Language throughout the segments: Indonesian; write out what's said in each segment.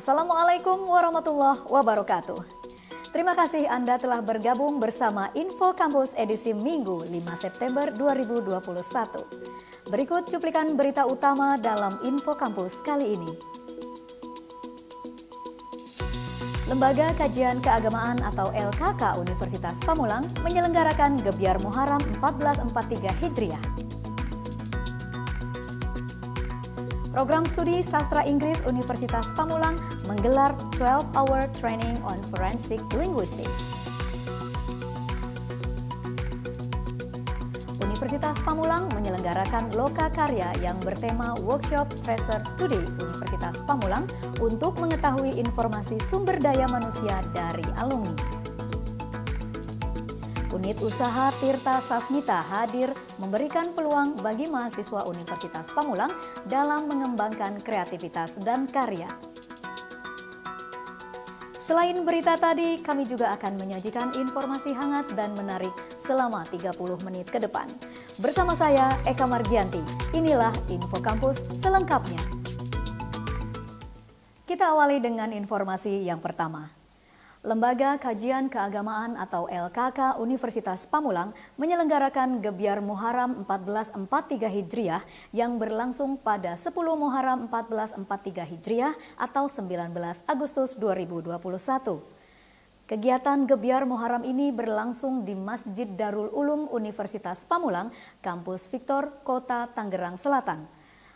Assalamualaikum warahmatullahi wabarakatuh. Terima kasih Anda telah bergabung bersama Info Kampus edisi Minggu 5 September 2021. Berikut cuplikan berita utama dalam Info Kampus kali ini. Lembaga Kajian Keagamaan atau LKK Universitas Pamulang menyelenggarakan Gebyar Muharram 1443 Hijriah. Program Studi Sastra Inggris Universitas Pamulang menggelar 12-hour training on forensic linguistics. Universitas Pamulang menyelenggarakan loka karya yang bertema Workshop Treasure Study Universitas Pamulang untuk mengetahui informasi sumber daya manusia dari alumni. Unit Usaha Tirta Sasmita hadir memberikan peluang bagi mahasiswa Universitas Pamulang dalam mengembangkan kreativitas dan karya. Selain berita tadi, kami juga akan menyajikan informasi hangat dan menarik selama 30 menit ke depan. Bersama saya, Eka Margianti. Inilah Info Kampus selengkapnya. Kita awali dengan informasi yang pertama. Lembaga Kajian Keagamaan atau LKK Universitas Pamulang menyelenggarakan Gebyar Muharram 1443 Hijriah yang berlangsung pada 10 Muharram 1443 Hijriah atau 19 Agustus 2021. Kegiatan Gebyar Muharram ini berlangsung di Masjid Darul Ulum Universitas Pamulang, Kampus Victor, Kota Tangerang Selatan.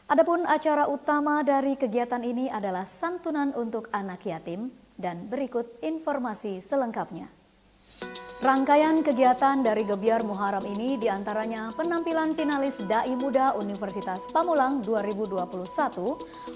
Adapun acara utama dari kegiatan ini adalah santunan untuk anak yatim, dan berikut informasi selengkapnya. Rangkaian kegiatan dari Gebyar Muharram ini diantaranya penampilan finalis Dai Muda Universitas Pamulang 2021,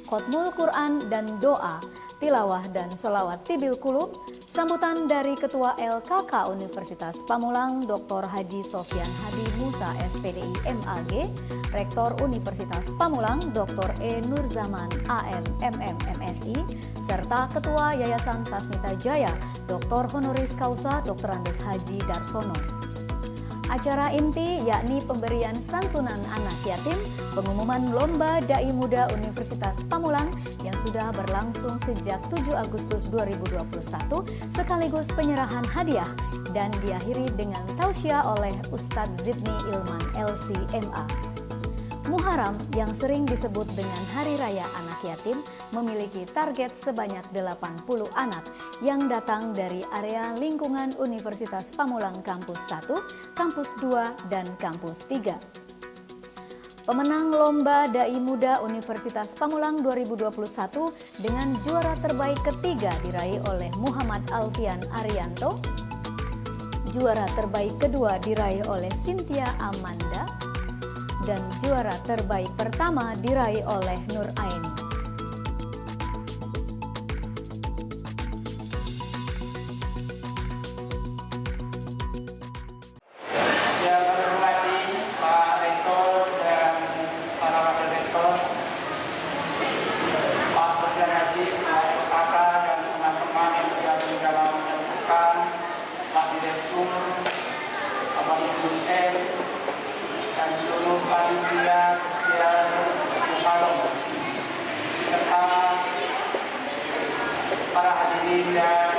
khotmul Quran dan doa, tilawah dan sholawat tibil kulub, sambutan dari Ketua LKK Universitas Pamulang Dr. Haji Sofyan Hadi Musa SPDI MAG, Rektor Universitas Pamulang Dr. E. Nurzaman AM MM MSI, serta Ketua Yayasan Sasmita Jaya Dr. Honoris Causa Dr. Andes Haji Darsono. Acara inti yakni pemberian santunan anak yatim, pengumuman Lomba Dai Muda Universitas Pamulang yang sudah berlangsung sejak 7 Agustus 2021 sekaligus penyerahan hadiah dan diakhiri dengan tausiah oleh Ustadz Zidni Ilman LCMA. Muharram yang sering disebut dengan Hari Raya Anak Yatim memiliki target sebanyak 80 anak yang datang dari area lingkungan Universitas Pamulang Kampus 1, Kampus 2, dan Kampus 3. Pemenang Lomba Dai Muda Universitas Pamulang 2021 dengan juara terbaik ketiga diraih oleh Muhammad Alfian Arianto, juara terbaik kedua diraih oleh Cynthia Amanda, dan juara terbaik pertama diraih oleh Nur Aini. Yang kami hormati Pak Rektor dan para wakil rektor, Pak Sofyan Hadi, Pak LKK dan teman-teman yang tergabung dalam LKK, Pak Direktur, Bapak Ibu dosen, dan seluruh panitia Muharram, serta para hadirin dan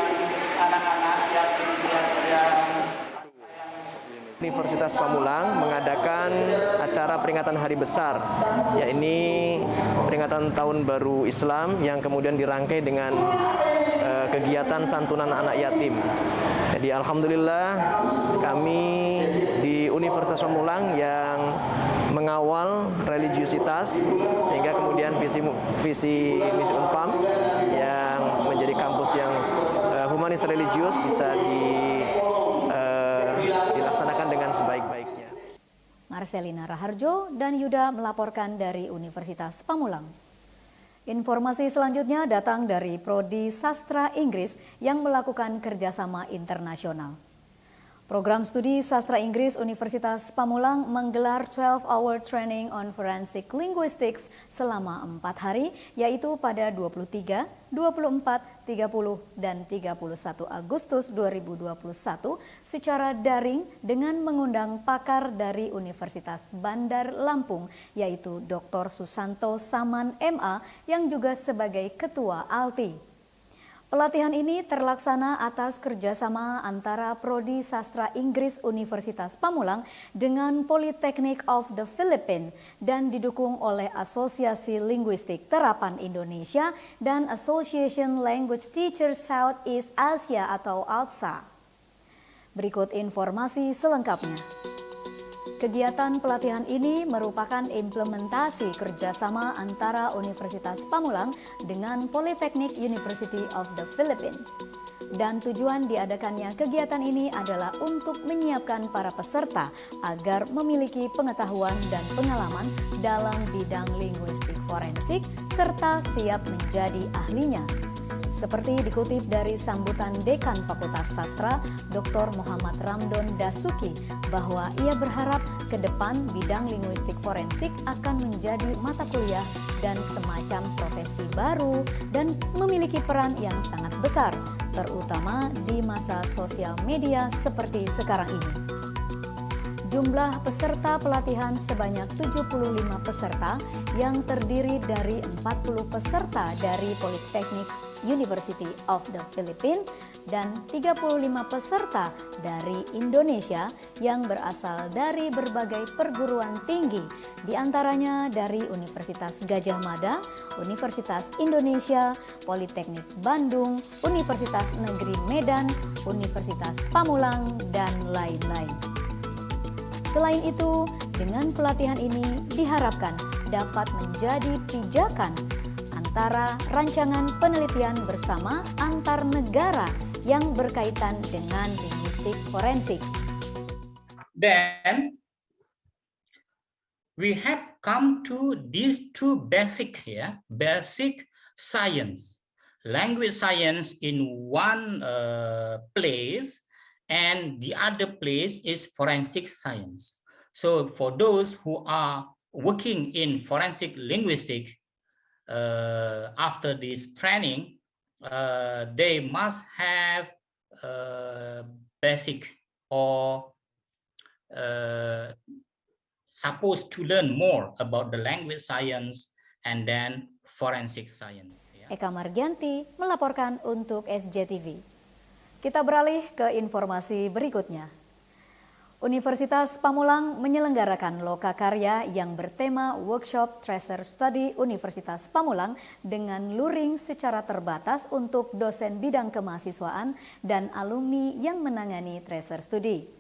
anak-anak yatim piatu yang Universitas Pamulang mengadakan acara peringatan Hari Besar, yakni peringatan Tahun Baru Islam yang kemudian dirangkai dengan kegiatan santunan anak yatim. Jadi alhamdulillah kami di Universitas Pamulang yang mengawal religiusitas sehingga kemudian visi misi Unpam yang menjadi kampus yang humanis religius bisa dilaksanakan dengan sebaik-baiknya. Marcelina Raharjo dan Yuda melaporkan dari Universitas Pamulang. Informasi selanjutnya datang dari Prodi Sastra Inggris yang melakukan kerjasama internasional. Program Studi Sastra Inggris Universitas Pamulang menggelar 12-hour training on forensic linguistics selama 4 hari, yaitu pada 23, 24, 30, dan 31 Agustus 2021 secara daring dengan mengundang pakar dari Universitas Bandar Lampung, yaitu Dr. Susanto Saman MA yang juga sebagai Ketua ALTI. Pelatihan ini terlaksana atas kerjasama antara Prodi Sastra Inggris Universitas Pamulang dengan Polytechnic of the Philippines dan didukung oleh Asosiasi Linguistik Terapan Indonesia dan Association Language Teachers Southeast Asia atau ALTSA. Berikut informasi selengkapnya. Kegiatan pelatihan ini merupakan implementasi kerjasama antara Universitas Pamulang dengan Polytechnic University of the Philippines. Dan tujuan diadakannya kegiatan ini adalah untuk menyiapkan para peserta agar memiliki pengetahuan dan pengalaman dalam bidang linguistik forensik serta siap menjadi ahlinya. Seperti dikutip dari sambutan Dekan Fakultas Sastra, Dr. Muhammad Ramdon Dasuki, bahwa ia berharap ke depan bidang linguistik forensik akan menjadi mata kuliah dan semacam profesi baru dan memiliki peran yang sangat besar, terutama di masa sosial media seperti sekarang ini. Jumlah peserta pelatihan sebanyak 75 peserta yang terdiri dari 40 peserta dari Polytechnic University of the Philippines dan 35 peserta dari Indonesia yang berasal dari berbagai perguruan tinggi, diantaranya dari Universitas Gadjah Mada, Universitas Indonesia, Politeknik Bandung, Universitas Negeri Medan, Universitas Pamulang, dan lain-lain. Selain itu, dengan pelatihan ini diharapkan dapat menjadi pijakan antara rancangan penelitian bersama antar negara yang berkaitan dengan linguistik forensik. Then we have come to these two basic science, language science in one place, and the other place is forensic science. So for those who are working in forensic linguistics, after this training, they must have basic or supposed to learn more about the language science and then forensic science. Eka Margianti melaporkan untuk SJTV. Kita beralih ke informasi berikutnya. Universitas Pamulang menyelenggarakan lokakarya yang bertema Workshop Tracer Study Universitas Pamulang dengan luring secara terbatas untuk dosen bidang kemahasiswaan dan alumni yang menangani Tracer Study.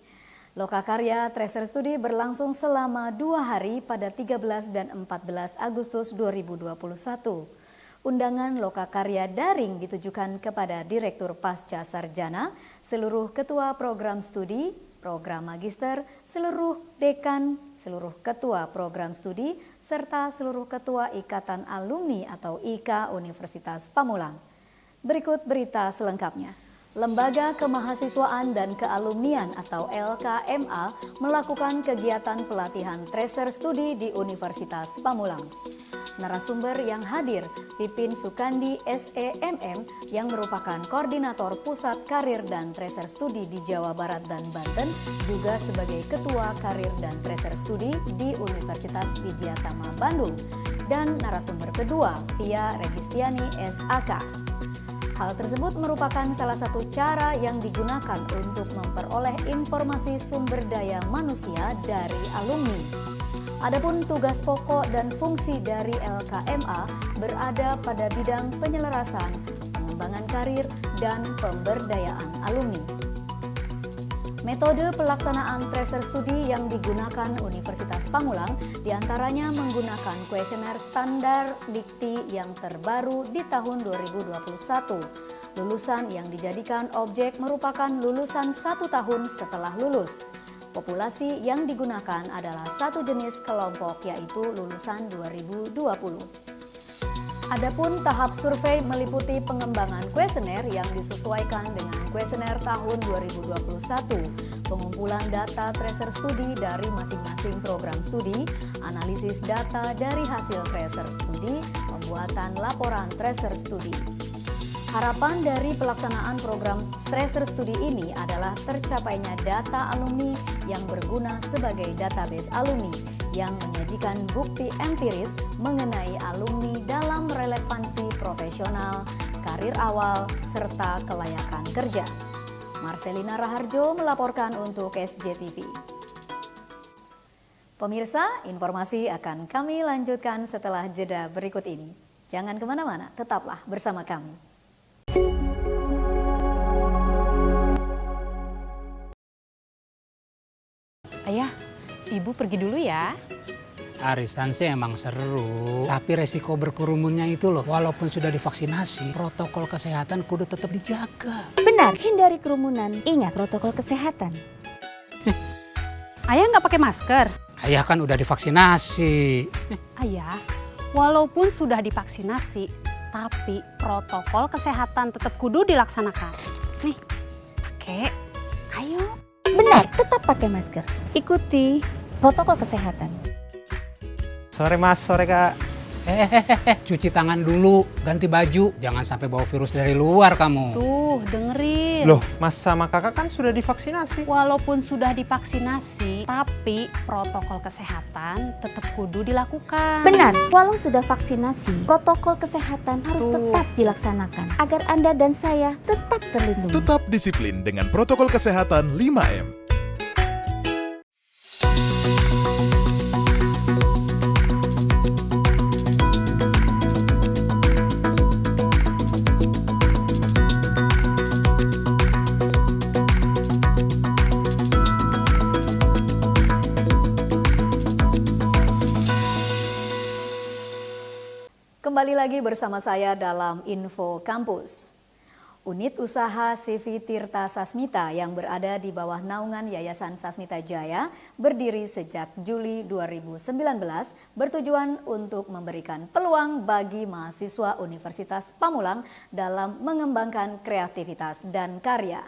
Lokakarya Tracer Study berlangsung selama 2 hari pada 13 dan 14 Agustus 2021. Undangan lokakarya daring ditujukan kepada Direktur Pasca Sarjana, seluruh ketua program studi, program magister, seluruh dekan, seluruh ketua program studi, serta seluruh ketua Ikatan Alumni atau IKA Universitas Pamulang. Berikut berita selengkapnya. Lembaga Kemahasiswaan dan Kealumnian atau LKMA melakukan kegiatan pelatihan Tracer Studi di Universitas Pamulang. Narasumber yang hadir, Pipin Sukandi SEMM yang merupakan Koordinator Pusat Karir dan Tracer Studi di Jawa Barat dan Banten, juga sebagai Ketua Karir dan Tracer Studi di Universitas Widyatama Bandung. Dan narasumber kedua, Via Registiani SAK. Hal tersebut merupakan salah satu cara yang digunakan untuk memperoleh informasi sumber daya manusia dari alumni. Adapun tugas pokok dan fungsi dari LKMA berada pada bidang penyelarasan, pengembangan karir, dan pemberdayaan alumni. Metode pelaksanaan Tracer Studi yang digunakan Universitas Pamulang diantaranya menggunakan kuesioner standar dikti yang terbaru di tahun 2021. Lulusan yang dijadikan objek merupakan lulusan 1 tahun setelah lulus. Populasi yang digunakan adalah satu jenis kelompok, yaitu lulusan 2020. Adapun tahap survei meliputi pengembangan kuesioner yang disesuaikan dengan kuesioner tahun 2021, pengumpulan data Tracer Studi dari masing-masing program studi, analisis data dari hasil Tracer Studi, pembuatan laporan Tracer Studi. Harapan dari pelaksanaan program Tracer Studi ini adalah tercapainya data alumni yang berguna sebagai database alumni yang menyajikan bukti empiris mengenai alumni dalam relevansi profesional, karir, karir awal, serta kelayakan kerja. Marcelina Raharjo melaporkan untuk SJTV. Pemirsa, informasi akan kami lanjutkan setelah jeda berikut ini. Jangan kemana-mana, tetaplah bersama kami. Ayah, Ibu pergi dulu ya. Arisan sih emang seru, tapi resiko berkerumunnya itu loh. Walaupun sudah divaksinasi, protokol kesehatan kudu tetap dijaga. Benar, hindari kerumunan. Ingat protokol kesehatan. Ayah nggak pakai masker? Ayah kan udah divaksinasi. Ayah, walaupun sudah divaksinasi, tapi protokol kesehatan tetap kudu dilaksanakan. Nih, pakai. Ayo. Benar, tetap pakai masker. Ikuti protokol kesehatan. Sore Mas, sore Kak. Cuci tangan dulu, ganti baju. Jangan sampai bawa virus dari luar kamu. Tuh, dengerin. Loh, Mas sama Kakak kan sudah divaksinasi. Walaupun sudah divaksinasi, tapi protokol kesehatan tetap kudu dilakukan. Benar, walau sudah vaksinasi, protokol kesehatan harus tetap dilaksanakan agar Anda dan saya tetap terlindungi. Tetap disiplin dengan protokol kesehatan 5M. Kembali lagi bersama saya dalam Info Kampus. Unit usaha CV Tirta Sasmita yang berada di bawah naungan Yayasan Sasmita Jaya berdiri sejak Juli 2019 bertujuan untuk memberikan peluang bagi mahasiswa Universitas Pamulang dalam mengembangkan kreativitas dan karya.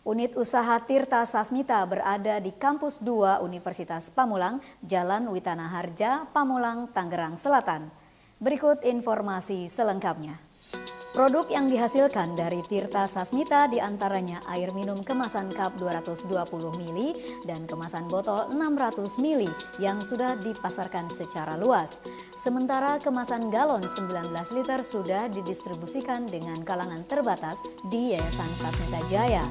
Unit usaha Tirta Sasmita berada di Kampus 2 Universitas Pamulang, Jalan Witana Harja, Pamulang, Tangerang Selatan. Berikut informasi selengkapnya. Produk yang dihasilkan dari Tirta Sasmita diantaranya air minum kemasan cup 220 ml dan kemasan botol 600 ml yang sudah dipasarkan secara luas. Sementara kemasan galon 19 liter sudah didistribusikan dengan kalangan terbatas di Yayasan Sasmita Jaya.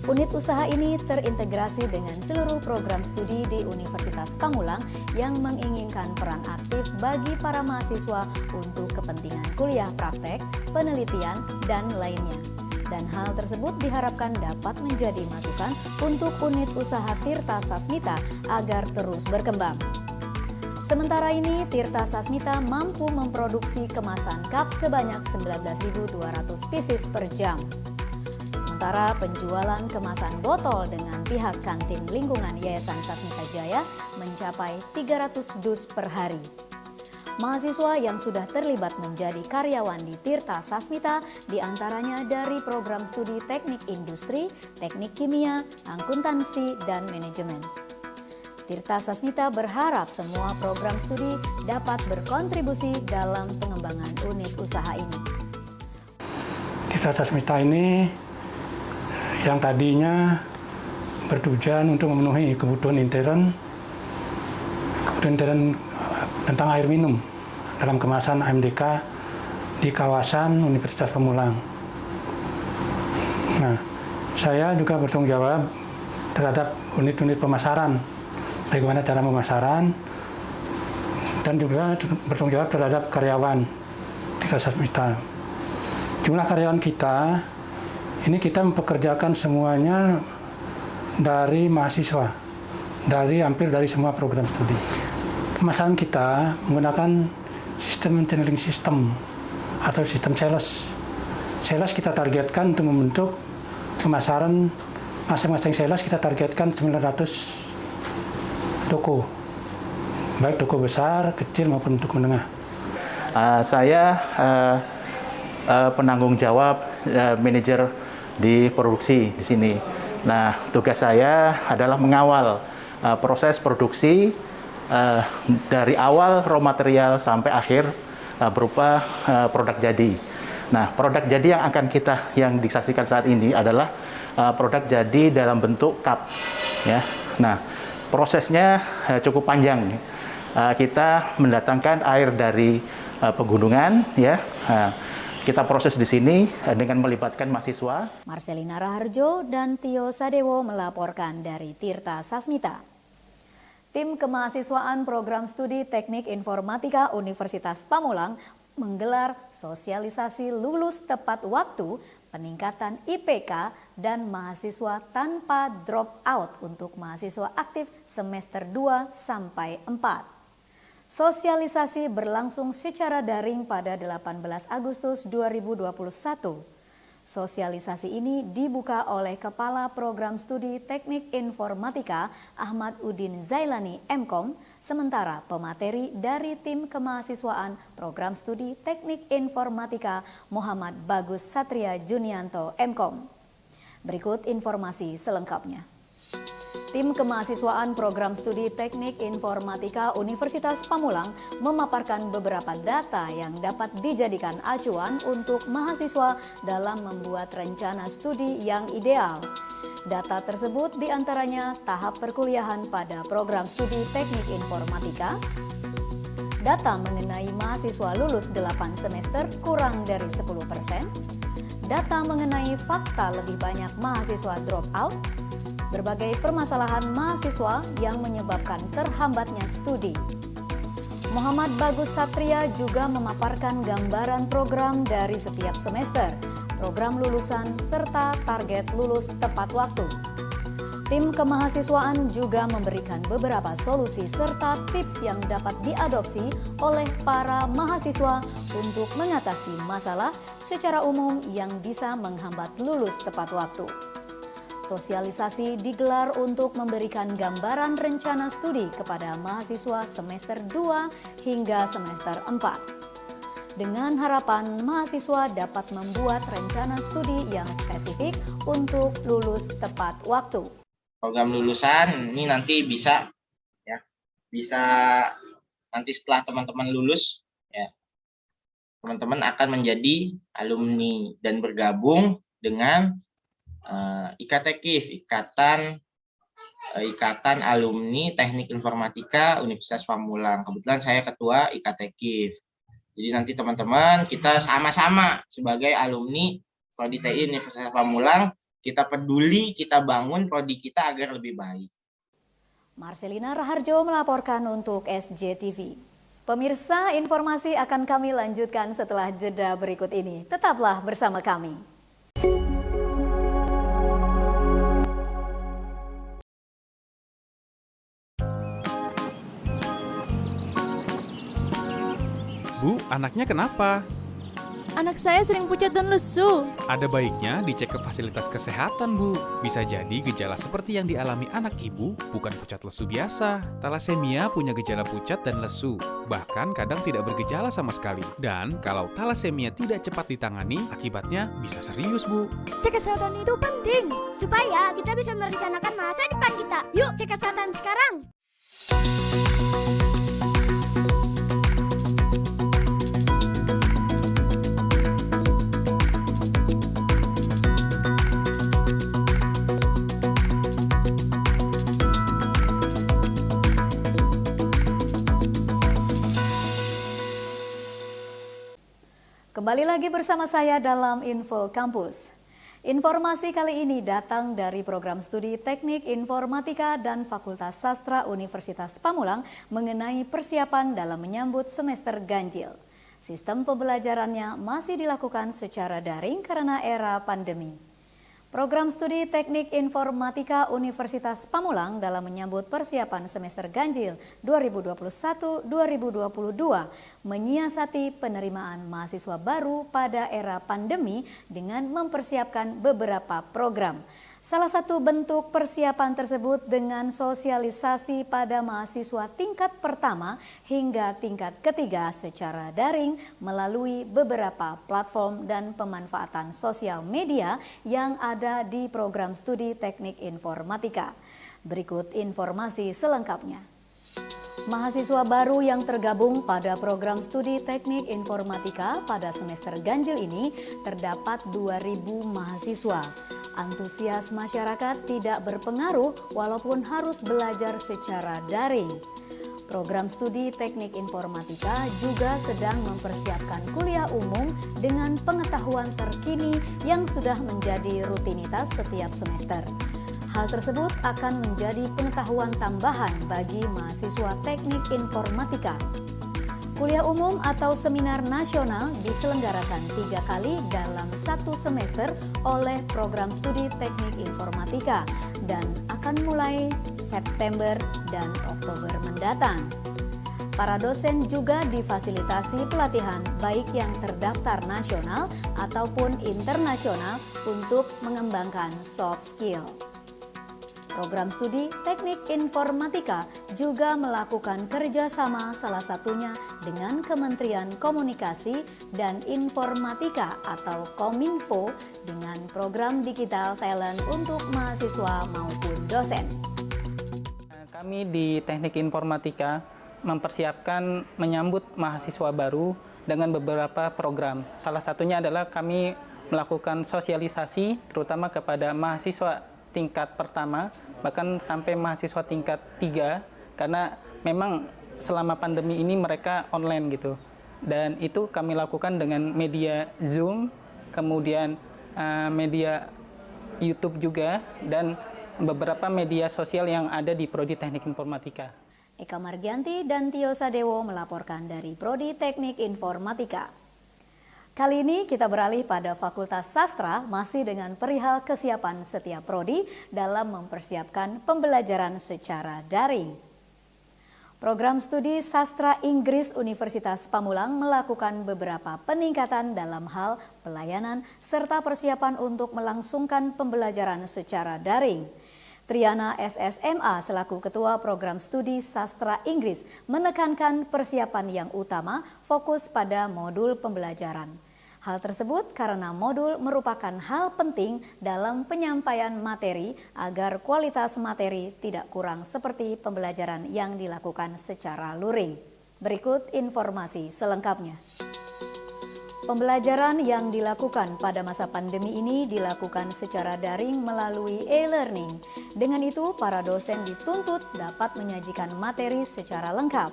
Unit usaha ini terintegrasi dengan seluruh program studi di Universitas Pamulang yang menginginkan peran aktif bagi para mahasiswa untuk kepentingan kuliah praktek, penelitian, dan lainnya. Dan hal tersebut diharapkan dapat menjadi masukan untuk unit usaha Tirta Sasmita agar terus berkembang. Sementara ini, Tirta Sasmita mampu memproduksi kemasan cup sebanyak 19.200 pieces per jam. Sementara penjualan kemasan botol dengan pihak kantin lingkungan Yayasan Sasmita Jaya mencapai 300 dus per hari. Mahasiswa yang sudah terlibat menjadi karyawan di Tirta Sasmita diantaranya dari program studi teknik industri, teknik kimia, akuntansi, dan manajemen. Tirta Sasmita berharap semua program studi dapat berkontribusi dalam pengembangan unit usaha ini. Tirta Sasmita ini yang tadinya bertujuan untuk memenuhi kebutuhan intern tentang air minum dalam kemasan AMDK di kawasan Universitas Pamulang. Nah, saya juga bertanggung jawab terhadap unit-unit pemasaran, bagaimana cara pemasaran, dan juga bertanggung jawab terhadap karyawan Tirta Sasmita. Jumlah karyawan kita ini kita mempekerjakan semuanya dari mahasiswa, hampir dari semua program studi. Pemasaran kita menggunakan sistem channeling system atau sistem sales. Sales kita targetkan untuk membentuk pemasaran, masing-masing sales kita targetkan 900 toko, baik toko besar, kecil maupun toko menengah. Saya penanggung jawab manajer di produksi di sini. Nah, tugas saya adalah mengawal proses produksi dari awal raw material sampai akhir berupa produk jadi. Nah, produk jadi yang disaksikan saat ini adalah produk jadi dalam bentuk cup, ya. Nah, prosesnya cukup panjang. Kita mendatangkan air dari pegunungan, ya. Nah, kita proses di sini dengan melibatkan mahasiswa. Marcelina Raharjo dan Tio Sadewo melaporkan dari Tirta Sasmita. Tim Kemahasiswaan Program Studi Teknik Informatika Universitas Pamulang menggelar sosialisasi lulus tepat waktu, peningkatan IPK, dan mahasiswa tanpa drop out untuk mahasiswa aktif semester 2 sampai 4. Sosialisasi berlangsung secara daring pada 18 Agustus 2021. Sosialisasi ini dibuka oleh Kepala Program Studi Teknik Informatika Ahmad Udin Zailani MKOM, sementara pemateri dari tim kemahasiswaan Program Studi Teknik Informatika Muhammad Bagus Satria Junianto MKOM. Berikut informasi selengkapnya. Tim Kemahasiswaan Program Studi Teknik Informatika Universitas Pamulang memaparkan beberapa data yang dapat dijadikan acuan untuk mahasiswa dalam membuat rencana studi yang ideal. Data tersebut diantaranya tahap perkuliahan pada Program Studi Teknik Informatika, data mengenai mahasiswa lulus 8 semester kurang dari 10%, data mengenai fakta lebih banyak mahasiswa drop out, berbagai permasalahan mahasiswa yang menyebabkan terhambatnya studi. Muhammad Bagus Satria juga memaparkan gambaran program dari setiap semester, program lulusan, serta target lulus tepat waktu. Tim kemahasiswaan juga memberikan beberapa solusi serta tips yang dapat diadopsi oleh para mahasiswa untuk mengatasi masalah secara umum yang bisa menghambat lulus tepat waktu. Sosialisasi digelar untuk memberikan gambaran rencana studi kepada mahasiswa semester 2 hingga semester 4. Dengan harapan mahasiswa dapat membuat rencana studi yang spesifik untuk lulus tepat waktu. Program lulusan ini nanti bisa nanti setelah teman-teman lulus ya, teman-teman akan menjadi alumni dan bergabung dengan IKTKIF, Ikatan Alumni Teknik Informatika Universitas Pamulang. Kebetulan saya ketua IKTKIF. Jadi nanti teman-teman kita sama-sama sebagai alumni Prodi TI Universitas Pamulang, kita peduli, kita bangun prodi kita agar lebih baik. Marcelina Raharjo melaporkan untuk SJTV. Pemirsa, informasi akan kami lanjutkan setelah jeda berikut ini. Tetaplah bersama kami. Bu, anaknya kenapa? Anak saya sering pucat dan lesu. Ada baiknya dicek ke fasilitas kesehatan, Bu. Bisa jadi gejala seperti yang dialami anak ibu bukan pucat lesu biasa. Thalassemia punya gejala pucat dan lesu, bahkan kadang tidak bergejala sama sekali. Dan kalau thalassemia tidak cepat ditangani, akibatnya bisa serius, Bu. Cek kesehatan itu penting, supaya kita bisa merencanakan masa depan kita. Yuk cek kesehatan sekarang. Kembali lagi bersama saya dalam Info Kampus. Informasi kali ini datang dari Program Studi Teknik Informatika dan Fakultas Sastra Universitas Pamulang mengenai persiapan dalam menyambut semester ganjil. Sistem pembelajarannya masih dilakukan secara daring karena era pandemi. Program Studi Teknik Informatika Universitas Pamulang dalam menyambut persiapan semester ganjil 2021-2022 menyiasati penerimaan mahasiswa baru pada era pandemi dengan mempersiapkan beberapa program. Salah satu bentuk persiapan tersebut dengan sosialisasi pada mahasiswa tingkat pertama hingga tingkat ketiga secara daring melalui beberapa platform dan pemanfaatan sosial media yang ada di Program Studi Teknik Informatika. Berikut informasi selengkapnya. Mahasiswa baru yang tergabung pada Program Studi Teknik Informatika pada semester ganjil ini terdapat 2.000 mahasiswa. Antusias masyarakat tidak berpengaruh walaupun harus belajar secara daring. Program studi Teknik Informatika juga sedang mempersiapkan kuliah umum dengan pengetahuan terkini yang sudah menjadi rutinitas setiap semester. Hal tersebut akan menjadi pengetahuan tambahan bagi mahasiswa Teknik Informatika. Kuliah umum atau seminar nasional diselenggarakan 3 kali dalam 1 semester oleh program studi Teknik Informatika dan akan mulai September dan Oktober mendatang. Para dosen juga difasilitasi pelatihan baik yang terdaftar nasional ataupun internasional untuk mengembangkan soft skill. Program studi Teknik Informatika juga melakukan kerjasama salah satunya dengan Kementerian Komunikasi dan Informatika atau Kominfo dengan program Digital Talent untuk mahasiswa maupun dosen. Kami di Teknik Informatika mempersiapkan menyambut mahasiswa baru dengan beberapa program. Salah satunya adalah kami melakukan sosialisasi terutama kepada mahasiswa tingkat pertama, bahkan sampai mahasiswa tingkat 3, karena memang selama pandemi ini mereka online gitu. Dan itu kami lakukan dengan media Zoom, kemudian media YouTube juga, dan beberapa media sosial yang ada di Prodi Teknik Informatika. Eka Margianti dan Tio Sadewo melaporkan dari Prodi Teknik Informatika. Kali ini kita beralih pada Fakultas Sastra masih dengan perihal kesiapan setiap prodi dalam mempersiapkan pembelajaran secara daring. Program studi Sastra Inggris Universitas Pamulang melakukan beberapa peningkatan dalam hal pelayanan serta persiapan untuk melangsungkan pembelajaran secara daring. Triana SSMA selaku Ketua Program Studi Sastra Inggris menekankan persiapan yang utama fokus pada modul pembelajaran. Hal tersebut karena modul merupakan hal penting dalam penyampaian materi agar kualitas materi tidak kurang seperti pembelajaran yang dilakukan secara luring. Berikut informasi selengkapnya. Pembelajaran yang dilakukan pada masa pandemi ini dilakukan secara daring melalui e-learning. Dengan itu, para dosen dituntut dapat menyajikan materi secara lengkap.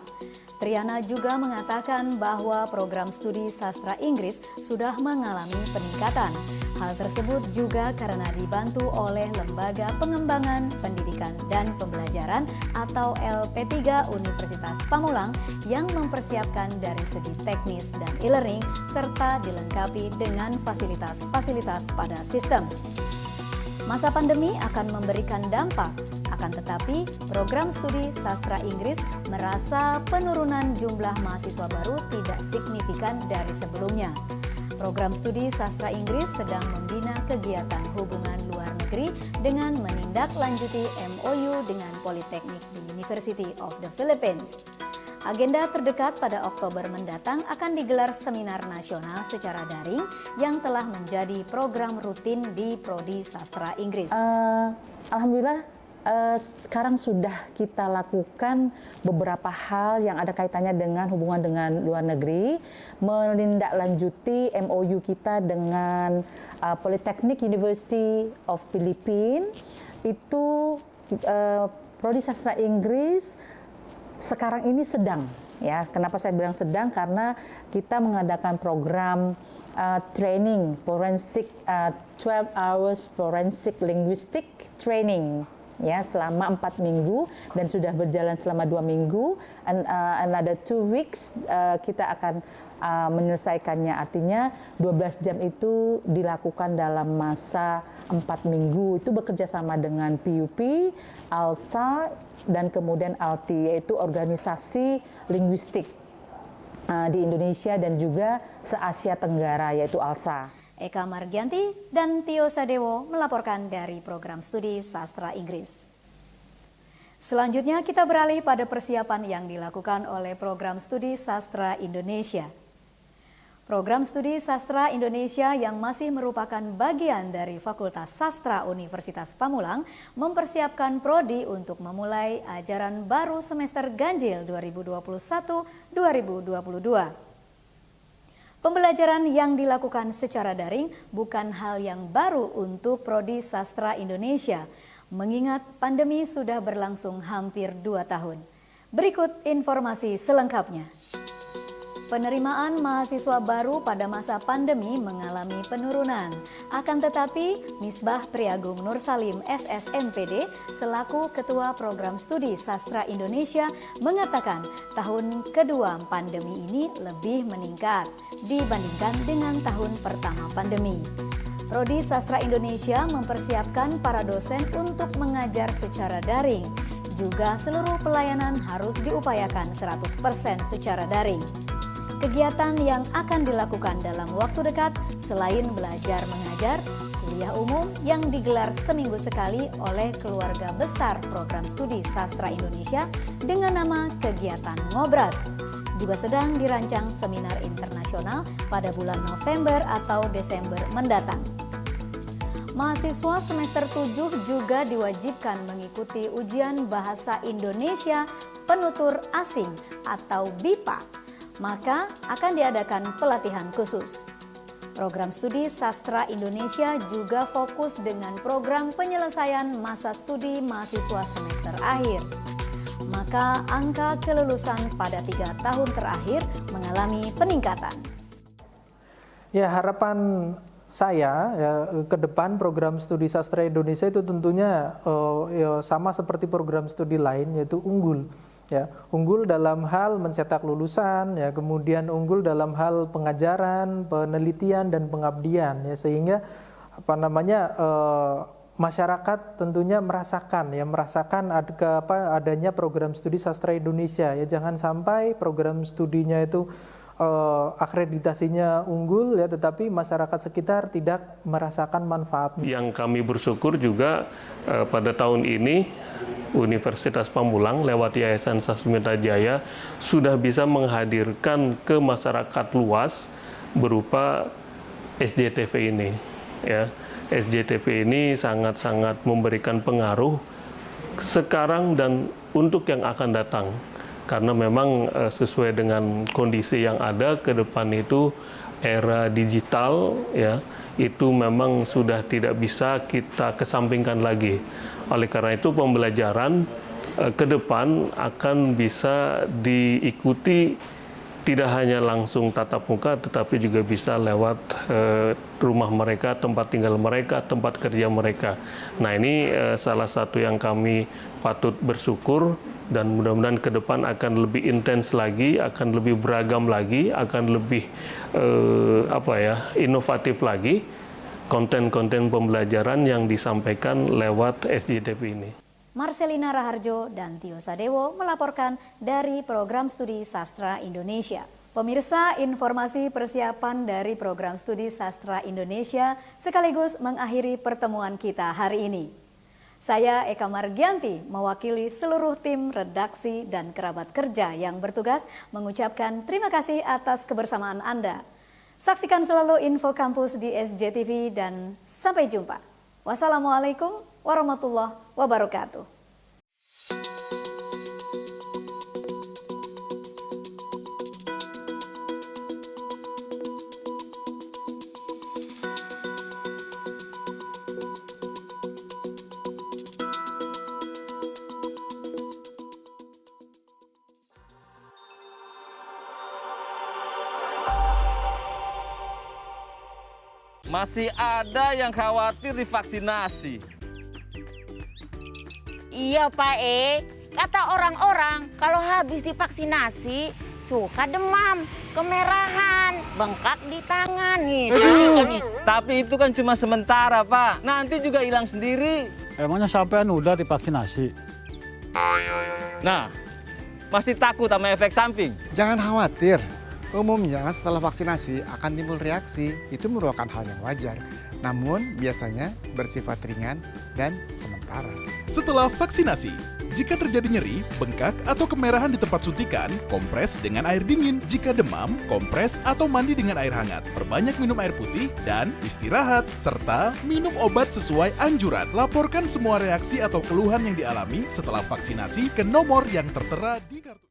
Triana juga mengatakan bahwa program studi sastra Inggris sudah mengalami peningkatan. Hal tersebut juga karena dibantu oleh Lembaga Pengembangan Pendidikan dan Pembelajaran atau LP3 Universitas Pamulang yang mempersiapkan dari segi teknis dan e-learning serta dilengkapi dengan fasilitas-fasilitas pada sistem. Masa pandemi akan memberikan dampak, akan tetapi program studi sastra Inggris merasa penurunan jumlah mahasiswa baru tidak signifikan dari sebelumnya. Program studi sastra Inggris sedang membina kegiatan hubungan luar negeri dengan menindaklanjuti MOU dengan Politeknik di University of the Philippines. Agenda terdekat pada Oktober mendatang akan digelar seminar nasional secara daring yang telah menjadi program rutin di Prodi Sastra Inggris. Alhamdulillah sekarang sudah kita lakukan beberapa hal yang ada kaitannya dengan hubungan dengan luar negeri, menindaklanjuti MOU kita dengan Politeknik University of Philippines. Itu Prodi Sastra Inggris sekarang ini sedang, ya. Kenapa saya bilang sedang? Karena kita mengadakan program training forensic 12 hours forensic linguistic training, ya, selama 4 minggu dan sudah berjalan selama 2 minggu. Another 2 weeks kita akan menyelesaikannya. Artinya 12 jam itu dilakukan dalam masa 4 minggu. Itu bekerja sama dengan PUP, ALSA, dan kemudian ALTI, yaitu organisasi linguistik di Indonesia dan juga se-Asia Tenggara, yaitu ALSA. Eka Margianti dan Tio Sadewo melaporkan dari program studi sastra Inggris. Selanjutnya kita beralih pada persiapan yang dilakukan oleh program studi sastra Indonesia. Program studi sastra Indonesia yang masih merupakan bagian dari Fakultas Sastra Universitas Pamulang mempersiapkan prodi untuk memulai ajaran baru semester ganjil 2021-2022. Pembelajaran yang dilakukan secara daring bukan hal yang baru untuk Prodi Sastra Indonesia, mengingat pandemi sudah berlangsung hampir 2 tahun. Berikut informasi selengkapnya. Penerimaan mahasiswa baru pada masa pandemi mengalami penurunan. Akan tetapi, Misbah Priagung Nur Salim SSMPD selaku Ketua Program Studi Sastra Indonesia mengatakan tahun kedua pandemi ini lebih meningkat dibandingkan dengan tahun pertama pandemi. Prodi Sastra Indonesia mempersiapkan para dosen untuk mengajar secara daring. Juga seluruh pelayanan harus diupayakan 100% secara daring. Kegiatan yang akan dilakukan dalam waktu dekat selain belajar mengajar, kuliah umum yang digelar seminggu sekali oleh keluarga besar Program Studi Sastra Indonesia dengan nama kegiatan Ngobras. Juga sedang dirancang seminar internasional pada bulan November atau Desember mendatang. Mahasiswa semester 7 juga diwajibkan mengikuti ujian Bahasa Indonesia Penutur Asing atau BIPA. Maka akan diadakan pelatihan khusus. Program Studi Sastra Indonesia juga fokus dengan program penyelesaian masa studi mahasiswa semester akhir. Maka angka kelulusan pada 3 tahun terakhir mengalami peningkatan. Ya, harapan saya ke depan program studi sastra Indonesia itu tentunya sama seperti program studi lain, yaitu unggul. Ya, unggul dalam hal mencetak lulusan, ya, kemudian unggul dalam hal pengajaran, penelitian dan pengabdian, ya, sehingga masyarakat tentunya merasakan adanya program studi sastra Indonesia. Ya, jangan sampai program studinya itu akreditasinya unggul, ya, tetapi masyarakat sekitar tidak merasakan manfaat. Yang kami bersyukur juga pada tahun ini Universitas Pamulang lewat Yayasan Sasmita Jaya sudah bisa menghadirkan ke masyarakat luas berupa SJTV ini. Ya, SJTV ini sangat-sangat memberikan pengaruh sekarang dan untuk yang akan datang. Karena memang sesuai dengan kondisi yang ada ke depan itu era digital, ya, itu memang sudah tidak bisa kita kesampingkan lagi. Oleh karena itu pembelajaran ke depan akan bisa diikuti tidak hanya langsung tatap muka, tetapi juga bisa lewat rumah mereka, tempat tinggal mereka, tempat kerja mereka. Nah, ini salah satu yang kami patut bersyukur, dan mudah-mudahan ke depan akan lebih intens lagi, akan lebih beragam lagi, akan lebih inovatif lagi konten-konten pembelajaran yang disampaikan lewat SJTV ini. Marcelina Raharjo dan Tio Sadewo melaporkan dari Program Studi Sastra Indonesia. Pemirsa, informasi persiapan dari Program Studi Sastra Indonesia sekaligus mengakhiri pertemuan kita hari ini. Saya Eka Margianti mewakili seluruh tim redaksi dan kerabat kerja yang bertugas mengucapkan terima kasih atas kebersamaan Anda. Saksikan selalu info kampus di SJTV dan sampai jumpa. Wassalamualaikum warahmatullahi wabarakatuh. Masih ada yang khawatir divaksinasi. Iya Pak kata orang-orang kalau habis divaksinasi suka demam, kemerahan, bengkak di tangan nih. Tapi itu kan cuma sementara Pak, nanti juga hilang sendiri. Emangnya sampean udah divaksinasi? Nah, masih takut sama efek samping? Jangan khawatir. Umumnya setelah vaksinasi akan timbul reaksi, itu merupakan hal yang wajar. Namun biasanya bersifat ringan dan sementara. Setelah vaksinasi, jika terjadi nyeri, bengkak, atau kemerahan di tempat suntikan, kompres dengan air dingin. Jika demam, kompres atau mandi dengan air hangat. Perbanyak minum air putih dan istirahat. Serta minum obat sesuai anjuran. Laporkan semua reaksi atau keluhan yang dialami setelah vaksinasi ke nomor yang tertera di kartu.